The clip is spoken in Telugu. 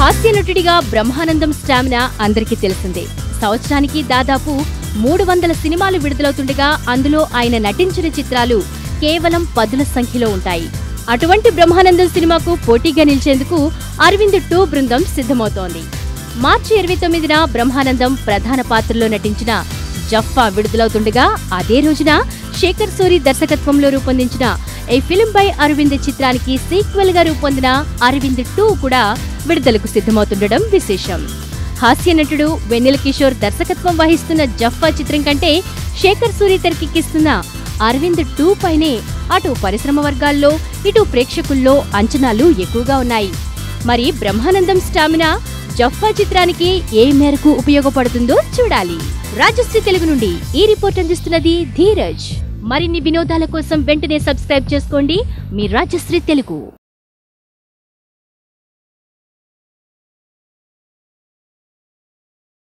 హాస్య నటుడిగా బ్రహ్మానందం స్టామినా అందరికీ తెలిసిందే. సంవత్సరానికి దాదాపు 300 సినిమాలు విడుదలవుతుండగా అందులో ఆయన నటించిన చిత్రాలు కేవలం 10ల సంఖ్యలో ఉంటాయి. అటువంటి బ్రహ్మానందం సినిమాకు పోటీగా నిలిచేందుకు అరవింద్ 2 బృందం సిద్ధమవుతోంది. మార్చి 29న బ్రహ్మానందం ప్రధాన పాత్రలో నటించిన జఫ్ఫా విడుదలవుతుండగా అదే రోజున శేఖర్ సూరి దర్శకత్వంలో రూపొందించిన ఏ ఫిల్మ్ బై అరవింద్ చిత్రానికి సీక్వెల్ గా రూపొందిన అరవింద్ 2 కూడా విడుదలకు సిద్ధమవుతుండడం విశేషం. హాస్య నటుడు వెన్నెల కిషోర్ దర్శకత్వం వహిస్తున్న జఫ్ఫా చిత్రం కంటే శేఖర్ సూరి తెరకెక్కిస్తున్న అరవింద్ 2 పైనే అటు పరిశ్రమ వర్గాల్లో ఇటు ప్రేక్షకుల్లో అంచనాలు ఎక్కువగా ఉన్నాయి. మరి బ్రహ్మానందం స్టామినా జఫ్ఫా చిత్రానికి ఏ మేరకు ఉపయోగపడుతుందో చూడాలి. రాజశ్రీ తెలుగు నుండి ఈ రిపోర్ట్ అందిస్తున్నది ధీరజ్. మరిన్ని వినోదాల కోసం వెంటనే సబ్స్క్రైబ్ చేసుకోండి మీ రాజశ్రీ తెలుగు.